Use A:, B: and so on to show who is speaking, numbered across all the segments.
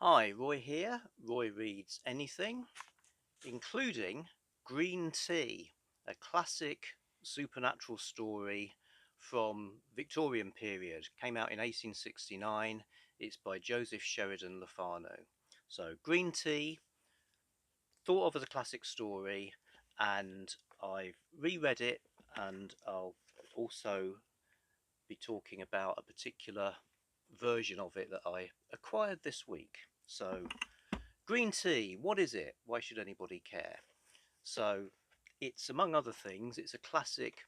A: Hi, Roy here. Roy reads anything, including Green Tea, a classic supernatural story from Victorian period. Came out in 1869. It's by Joseph Sheridan Le Fanu. So Green Tea, thought of as a classic story, and I've reread it, and I'll also be talking about a particular version of it that I acquired this week. So green tea, what is it? Why should anybody care? So, it's among other things, it's a classic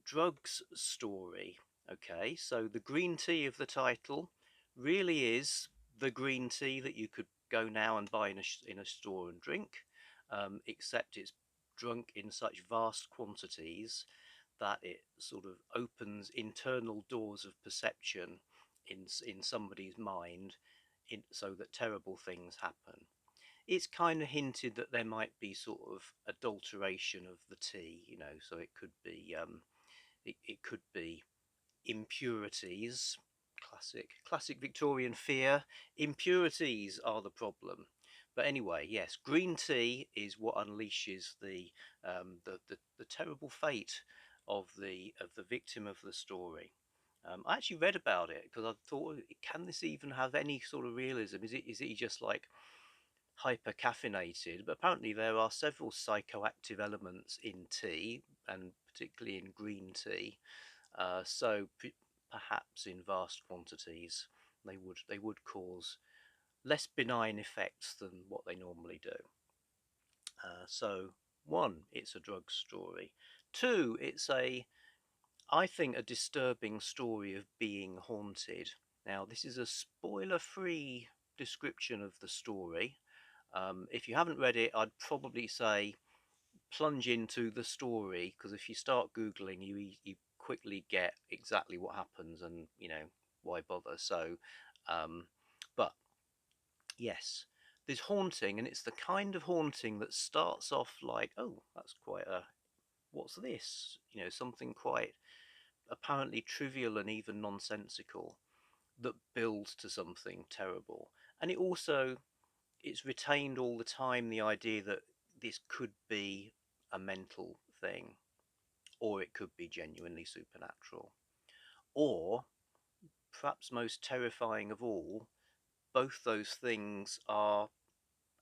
A: drugs story. Okay, so the green tea of the title really is the green tea that you could go now and buy in a store and drink, except it's drunk in such vast quantities that it sort of opens internal doors of perception in somebody's mind, so that terrible things happen. It's kind of hinted that there might be sort of adulteration of the tea, so it could be impurities. Classic Victorian fear. Impurities are the problem. But anyway, yes, green tea is what unleashes the terrible fate of the victim of the story. I actually read about it because I thought, can this even have any sort of realism? Is it just like hyper caffeinated? But apparently there are several psychoactive elements in tea, and particularly in green tea. So perhaps in vast quantities they would cause less benign effects than what they normally do. So one, it's a drug story. Two, it's I think a disturbing story of being haunted. Now this is a spoiler-free description of the story. If you haven't read it, I'd probably say plunge into the story, because if you start googling, you quickly get exactly what happens, and why bother. So, um, but yes, there's haunting, and it's the kind of haunting that starts off like, oh, that's quite a what's this? Something quite apparently trivial and even nonsensical that builds to something terrible, and it's retained all the time the idea that this could be a mental thing, or it could be genuinely supernatural, or perhaps most terrifying of all, both those things are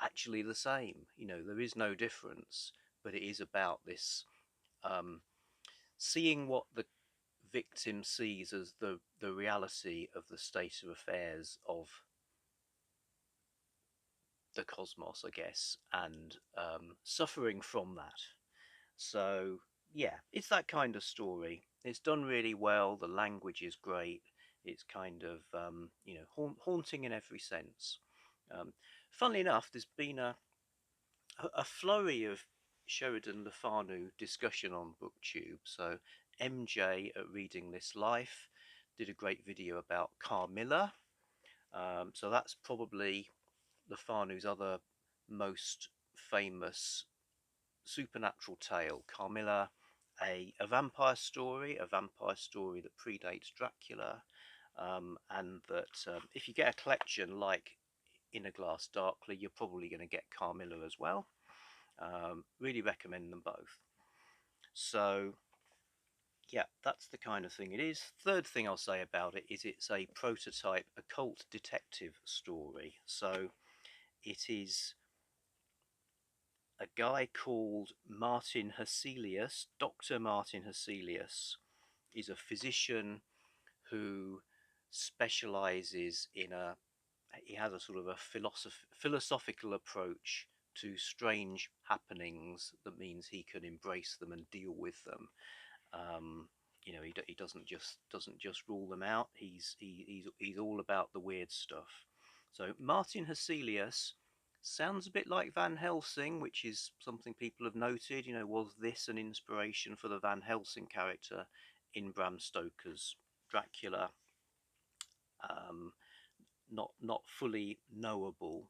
A: actually the same. There is no difference, but it is about this, um, seeing what the victim sees as the reality of the state of affairs of the cosmos, I guess, and suffering from that. So yeah, it's that kind of story. It's done really well. The language is great. It's kind of haunting in every sense. Funnily enough, there's been a flurry of Sheridan Le Fanu discussion on BookTube. So MJ at Reading This Life did a great video about Carmilla. So that's probably Le Fanu's other most famous supernatural tale, Carmilla, a vampire story that predates Dracula, and that if you get a collection like In a Glass Darkly, you're probably going to get Carmilla as well. Really recommend them both. So yeah, that's the kind of thing it is. Third thing I'll say about it is it's a prototype occult detective story. So it is a guy called Martin Hesselius. Dr. Martin Hesselius is a physician who specializes he has a sort of a philosophical approach to strange happenings that means he can embrace them and deal with them. He doesn't just rule them out. He's all about the weird stuff. So Martin Hesselius sounds a bit like Van Helsing, which is something people have noted. Was this an inspiration for the Van Helsing character in Bram Stoker's Dracula? Um, not fully knowable.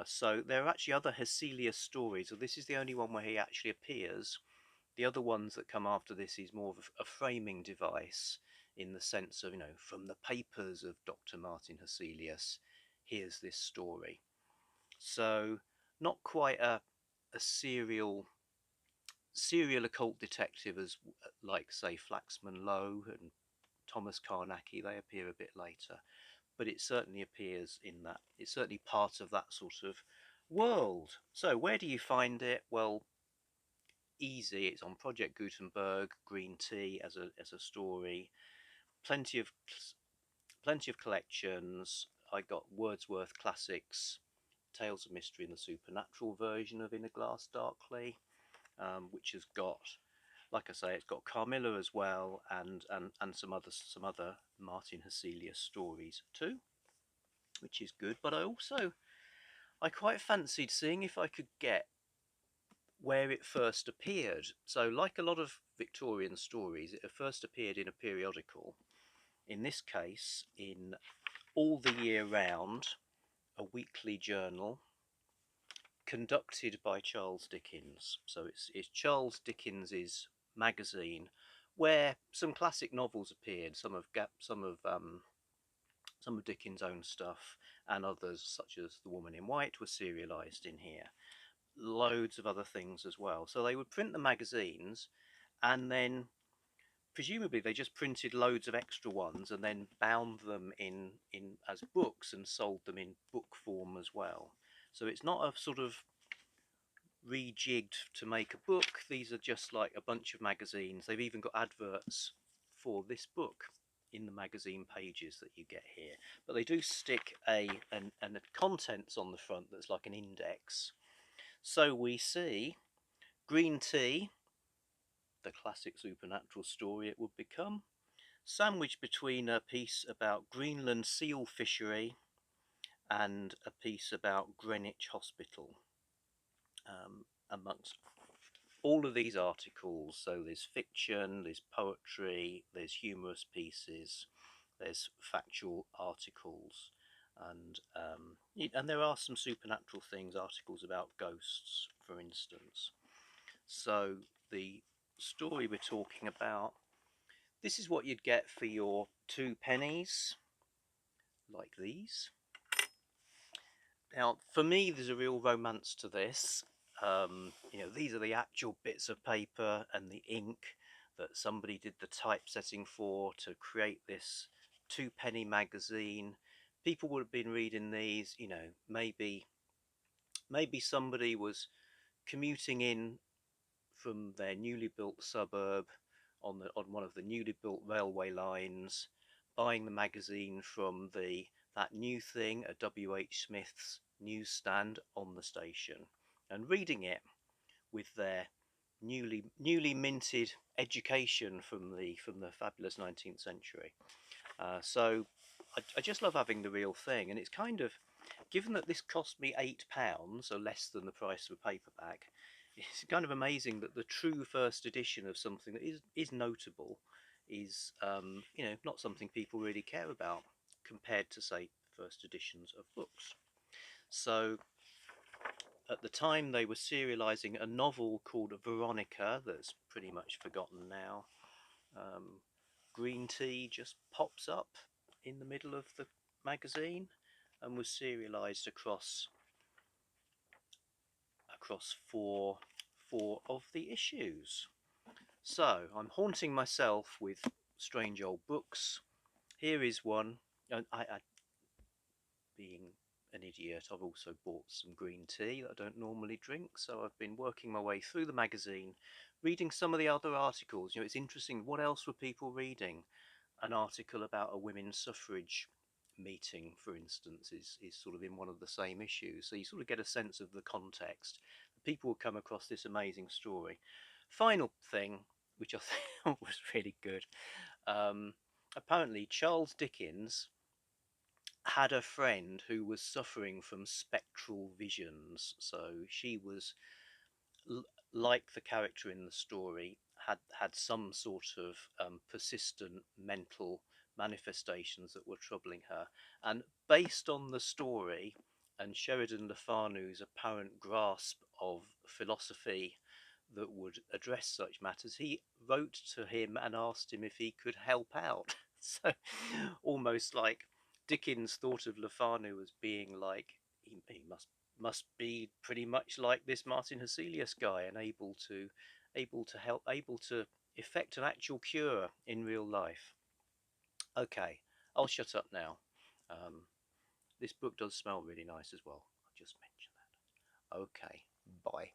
A: So there are actually other Hesselius stories. So this is the only one where he actually appears. The other ones that come after this is more of a framing device, in the sense of, from the papers of Dr. Martin Hesselius, here's this story. So not quite a serial occult detective as like say Flaxman Lowe and Thomas Carnacki. They appear a bit later, but it certainly appears in that. It's certainly part of that sort of world. So where do you find it? Well, easy. It's on Project Gutenberg, Green Tea as a story. Plenty of plenty of collections. I got Wordsworth Classics, Tales of Mystery and the Supernatural version of In a Glass Darkly, which has got, like I say, it's got Carmilla as well, and some other Martin Hesselius stories too, which is good. But I quite fancied seeing if I could get where it first appeared. So, like a lot of Victorian stories, it first appeared in a periodical. In this case, in All the Year Round, a weekly journal conducted by Charles Dickens. So it's Charles Dickens's magazine where some classic novels appeared, some of Dickens' own stuff, and others such as The Woman in White were serialized in here. Loads of other things as well. So they would print the magazines, and then presumably they just printed loads of extra ones and then bound them in as books and sold them in book form as well. So it's not a sort of rejigged to make a book. These are just like a bunch of magazines. They've even got adverts for this book in the magazine pages that you get here. But they do stick a contents on the front that's like an index. So we see Green Tea, the classic supernatural story it would become, sandwiched between a piece about Greenland seal fishery and a piece about Greenwich Hospital, amongst all of these articles. So there's fiction, there's poetry, there's humorous pieces, there's factual articles, and there are some supernatural things, articles about ghosts, for instance. So the story we're talking about, this is what you'd get for your 2 pennies, like these. Now, for me, there's a real romance to this. These are the actual bits of paper and the ink that somebody did the typesetting for to create this 2 penny magazine. People would have been reading these, maybe somebody was commuting in from their newly built suburb on one of the newly built railway lines, buying the magazine from that new thing at W.H. Smith's newsstand on the station, and reading it with their newly minted education from the fabulous 19th century. So I just love having the real thing, and it's kind of, given that this cost me £8, so less than the price of a paperback, it's kind of amazing that the true first edition of something that is notable is not something people really care about compared to, say, first editions of books. So at the time they were serializing a novel called Veronica that's pretty much forgotten now. Green Tea just pops up in the middle of the magazine and was serialized across four of the issues. So I'm haunting myself with strange old books. Here is one. Being an idiot, I've also bought some green tea that I don't normally drink. So I've been working my way through the magazine, reading some of the other articles. It's interesting. What else were people reading? An article about a women's suffrage meeting, for instance, is sort of in one of the same issues. So you sort of get a sense of the context. People will come across this amazing story. Final thing, which I thought was really good. Apparently, Charles Dickens had a friend who was suffering from spectral visions. So she was, like the character in the story, had some sort of persistent mental manifestations that were troubling her. And based on the story and Sheridan Le Fanu's apparent grasp of philosophy that would address such matters, he wrote to him and asked him if he could help out. So almost like Dickens thought of Le Fanu as being like he must be pretty much like this Martin Hesselius guy, and able to help, able to effect an actual cure in real life. Okay, I'll shut up now. Um, this book does smell really nice as well. I'll just mention that. Okay, bye.